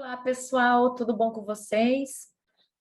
Olá, pessoal, tudo bom com vocês?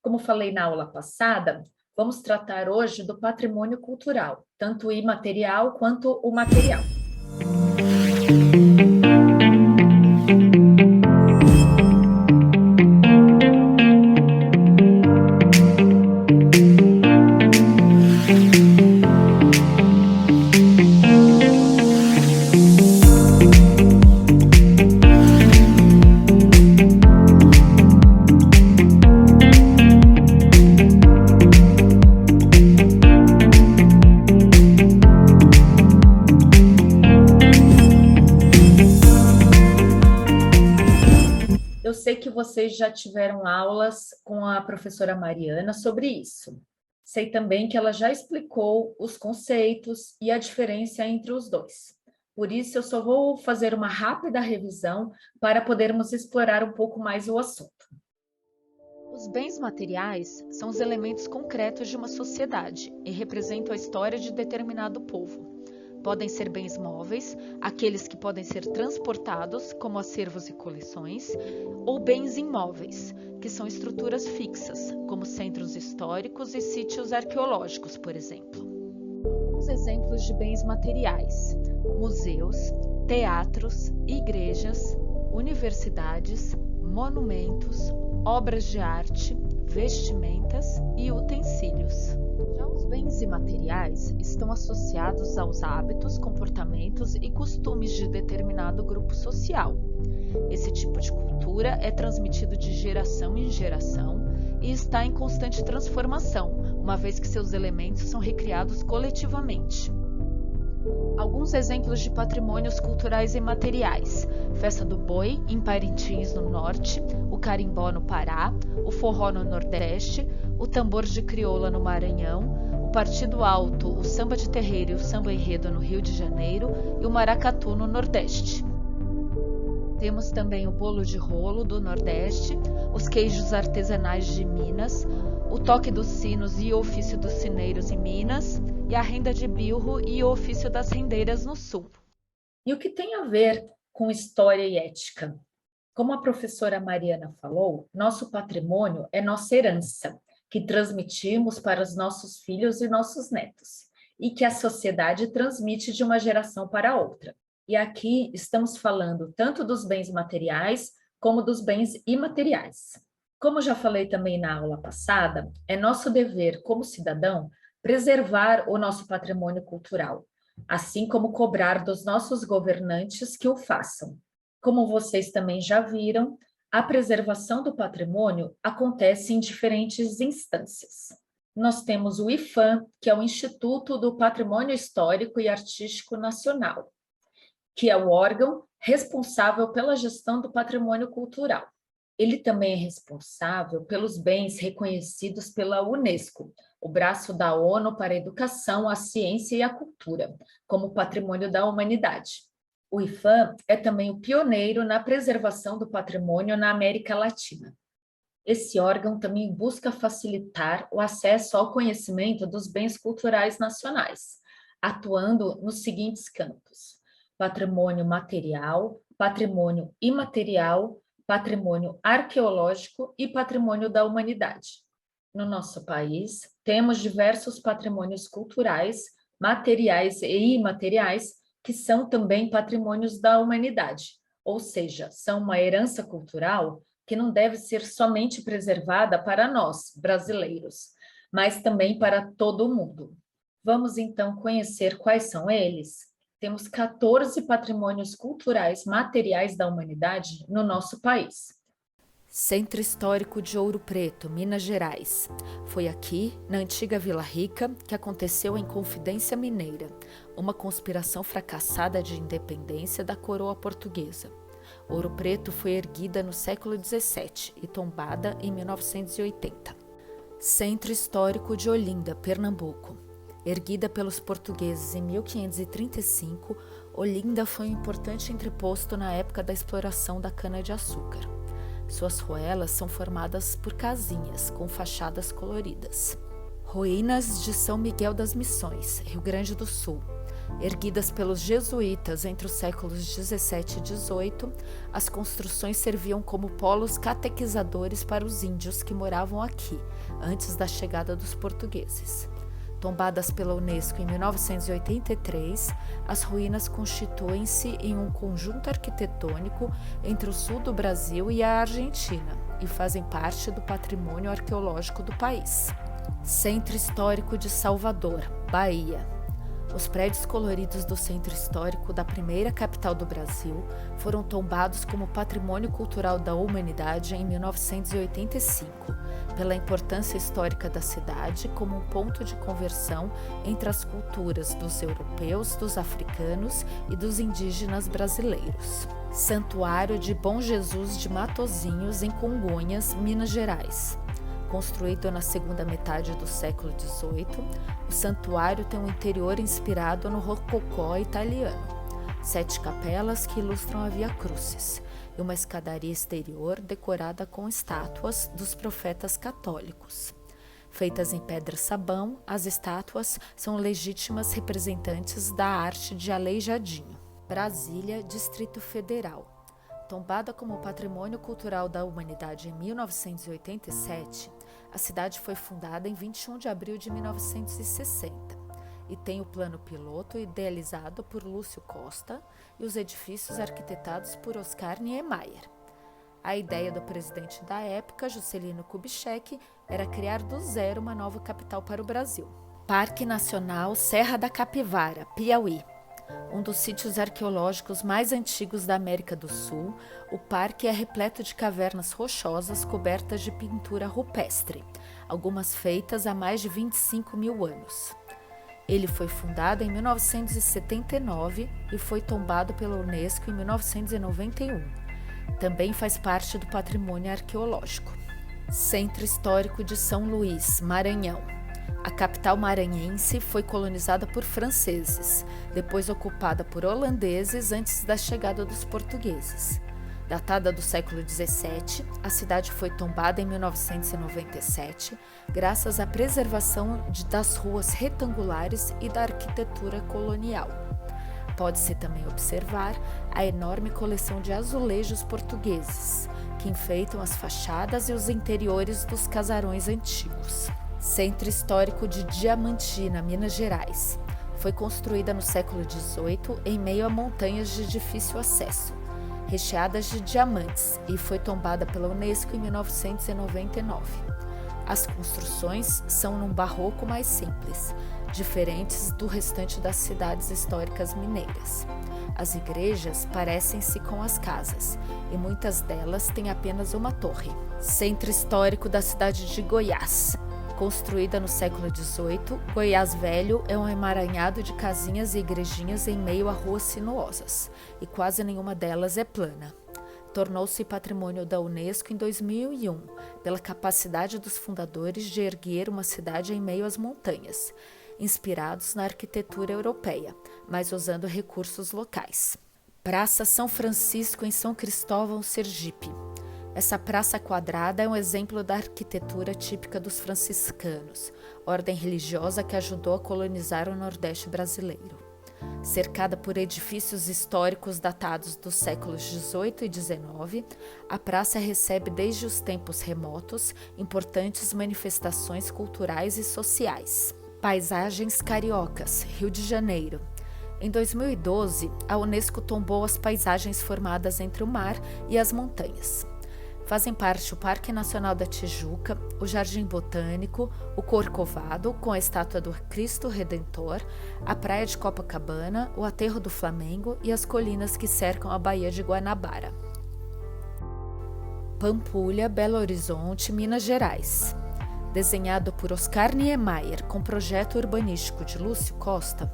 Como falei na aula passada, vamos tratar hoje do patrimônio cultural, tanto o imaterial quanto o material. Eu sei que vocês já tiveram aulas com a professora Mariana sobre isso. Sei também que ela já explicou os conceitos e a diferença entre os dois. Por isso, eu só vou fazer uma rápida revisão para podermos explorar um pouco mais o assunto. Os bens materiais são os elementos concretos de uma sociedade e representam a história de determinado povo. Podem ser bens móveis, aqueles que podem ser transportados, como acervos e coleções, ou bens imóveis, que são estruturas fixas, como centros históricos e sítios arqueológicos, por exemplo. Alguns exemplos de bens materiais: museus, teatros, igrejas, universidades, monumentos, obras de arte, vestimentas e utensílios. Já os bens imateriais estão associados aos hábitos, comportamentos e costumes de determinado grupo social. Esse tipo de cultura é transmitido de geração em geração e está em constante transformação, uma vez que seus elementos são recriados coletivamente. Alguns exemplos de patrimônios culturais imateriais: Festa do Boi, em Parintins, no Norte, o carimbó no Pará, o forró no Nordeste, o tambor de crioula no Maranhão, o partido alto, o samba de terreiro e o samba enredo no Rio de Janeiro e o maracatu no Nordeste. Temos também o bolo de rolo do Nordeste, os queijos artesanais de Minas, o toque dos sinos e o ofício dos sineiros em Minas, e a renda de bilro e o ofício das rendeiras no Sul. E o que tem a ver com história e ética? Como a professora Mariana falou, nosso patrimônio é nossa herança, que transmitimos para os nossos filhos e nossos netos, e que a sociedade transmite de uma geração para outra. E aqui estamos falando tanto dos bens materiais como dos bens imateriais. Como já falei também na aula passada, é nosso dever como cidadão preservar o nosso patrimônio cultural, assim como cobrar dos nossos governantes que o façam. Como vocês também já viram, a preservação do patrimônio acontece em diferentes instâncias. Nós temos o IPHAN, que é o Instituto do Patrimônio Histórico e Artístico Nacional, que é o órgão responsável pela gestão do patrimônio cultural. Ele também é responsável pelos bens reconhecidos pela Unesco, o braço da ONU para a educação, a ciência e a cultura, como patrimônio da humanidade. O IPHAN é também o pioneiro na preservação do patrimônio na América Latina. Esse órgão também busca facilitar o acesso ao conhecimento dos bens culturais nacionais, atuando nos seguintes campos: patrimônio material, patrimônio imaterial, patrimônio arqueológico e patrimônio da humanidade. No nosso país, temos diversos patrimônios culturais, materiais e imateriais, que são também patrimônios da humanidade, ou seja, são uma herança cultural que não deve ser somente preservada para nós, brasileiros, mas também para todo o mundo. Vamos então conhecer quais são eles? Temos 14 patrimônios culturais materiais da humanidade no nosso país. Centro Histórico de Ouro Preto, Minas Gerais. Foi aqui, na antiga Vila Rica, que aconteceu a Inconfidência Mineira, uma conspiração fracassada de independência da coroa portuguesa. Ouro Preto foi erguida no século XVII e tombada em 1980. Centro Histórico de Olinda, Pernambuco. Erguida pelos portugueses em 1535, Olinda foi um importante entreposto na época da exploração da cana-de-açúcar. Suas ruelas são formadas por casinhas com fachadas coloridas. Ruínas de São Miguel das Missões, Rio Grande do Sul. Erguidas pelos jesuítas entre os séculos 17 e 18, as construções serviam como polos catequizadores para os índios que moravam aqui, antes da chegada dos portugueses. Tombadas pela Unesco em 1983, as ruínas constituem-se em um conjunto arquitetônico entre o sul do Brasil e a Argentina e fazem parte do patrimônio arqueológico do país. Centro Histórico de Salvador, Bahia. Os prédios coloridos do Centro Histórico da primeira capital do Brasil foram tombados como Patrimônio Cultural da Humanidade em 1985, pela importância histórica da cidade como um ponto de conversão entre as culturas dos europeus, dos africanos e dos indígenas brasileiros. Santuário de Bom Jesus de Matozinhos, em Congonhas, Minas Gerais. Construído na segunda metade do século XVIII, o santuário tem um interior inspirado no rococó italiano, 7 capelas que ilustram a Via Crucis e uma escadaria exterior decorada com estátuas dos profetas católicos. Feitas em pedra-sabão, as estátuas são legítimas representantes da arte de aleijadinho. Brasília, Distrito Federal. Tombada como Patrimônio Cultural da Humanidade em 1987, a cidade foi fundada em 21 de abril de 1960 e tem o plano piloto idealizado por Lúcio Costa e os edifícios arquitetados por Oscar Niemeyer. A ideia do presidente da época, Juscelino Kubitschek, era criar do zero uma nova capital para o Brasil. Parque Nacional Serra da Capivara, Piauí. Um dos sítios arqueológicos mais antigos da América do Sul, o parque é repleto de cavernas rochosas cobertas de pintura rupestre, algumas feitas há mais de 25 mil anos. Ele foi fundado em 1979 e foi tombado pela Unesco em 1991. Também faz parte do patrimônio arqueológico. Centro Histórico de São Luís, Maranhão. A capital maranhense foi colonizada por franceses, depois ocupada por holandeses antes da chegada dos portugueses. Datada do século XVII, a cidade foi tombada em 1997, graças à preservação das ruas retangulares e da arquitetura colonial. Pode-se também observar a enorme coleção de azulejos portugueses, que enfeitam as fachadas e os interiores dos casarões antigos. Centro Histórico de Diamantina, Minas Gerais. Foi construída no século XVIII em meio a montanhas de difícil acesso, recheadas de diamantes, e foi tombada pela Unesco em 1999. As construções são num barroco mais simples, diferentes do restante das cidades históricas mineiras. As igrejas parecem-se com as casas, e muitas delas têm apenas uma torre. Centro Histórico da cidade de Goiás. Construída no século XVIII, Goiás Velho é um emaranhado de casinhas e igrejinhas em meio a ruas sinuosas, e quase nenhuma delas é plana. Tornou-se patrimônio da Unesco em 2001, pela capacidade dos fundadores de erguer uma cidade em meio às montanhas, inspirados na arquitetura europeia, mas usando recursos locais. Praça São Francisco, em São Cristóvão, Sergipe. Essa praça quadrada é um exemplo da arquitetura típica dos franciscanos, ordem religiosa que ajudou a colonizar o Nordeste brasileiro. Cercada por edifícios históricos datados dos séculos XVIII e XIX, a praça recebe desde os tempos remotos importantes manifestações culturais e sociais. Paisagens cariocas, Rio de Janeiro. Em 2012, a Unesco tombou as paisagens formadas entre o mar e as montanhas. Fazem parte o Parque Nacional da Tijuca, o Jardim Botânico, o Corcovado, com a estátua do Cristo Redentor, a Praia de Copacabana, o Aterro do Flamengo e as colinas que cercam a Baía de Guanabara. Pampulha, Belo Horizonte, Minas Gerais. Desenhado por Oscar Niemeyer com projeto urbanístico de Lúcio Costa,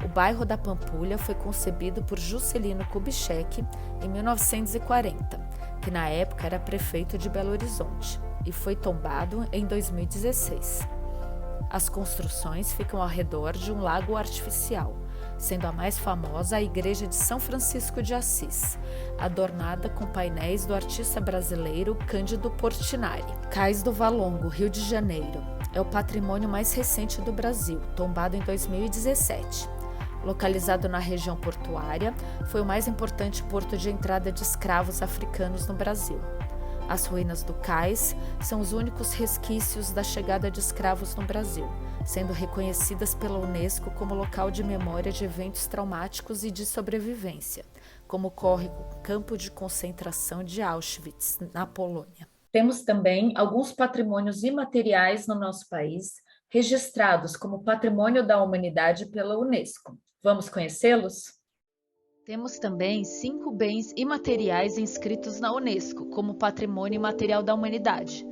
o bairro da Pampulha foi concebido por Juscelino Kubitschek em 1940, que na época era prefeito de Belo Horizonte, e foi tombado em 2016. As construções ficam ao redor de um lago artificial, sendo a mais famosa a Igreja de São Francisco de Assis, adornada com painéis do artista brasileiro Cândido Portinari. Cais do Valongo, Rio de Janeiro, é o patrimônio mais recente do Brasil, tombado em 2017. Localizado na região portuária, foi o mais importante porto de entrada de escravos africanos no Brasil. As ruínas do cais são os únicos resquícios da chegada de escravos no Brasil, sendo reconhecidas pela Unesco como local de memória de eventos traumáticos e de sobrevivência, como ocorre o campo de concentração de Auschwitz, na Polônia. Temos também alguns patrimônios imateriais no nosso país, registrados como Patrimônio da Humanidade pela Unesco. Vamos conhecê-los? Temos também 5 bens imateriais inscritos na Unesco como Patrimônio Imaterial da Humanidade,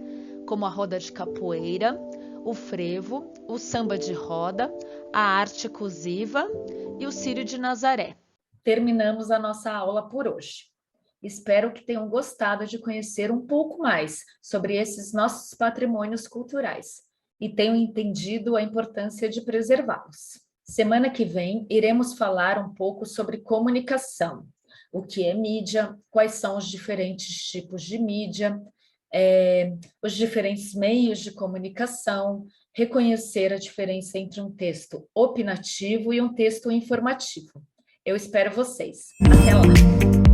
como a roda de capoeira, o frevo, o samba de roda, a arte inclusiva e o Círio de Nazaré. Terminamos a nossa aula por hoje. Espero que tenham gostado de conhecer um pouco mais sobre esses nossos patrimônios culturais e tenham entendido a importância de preservá-los. Semana que vem, iremos falar um pouco sobre comunicação, o que é mídia, quais são os diferentes tipos de mídia, os diferentes meios de comunicação, reconhecer a diferença entre um texto opinativo e um texto informativo. Eu espero vocês. Até lá!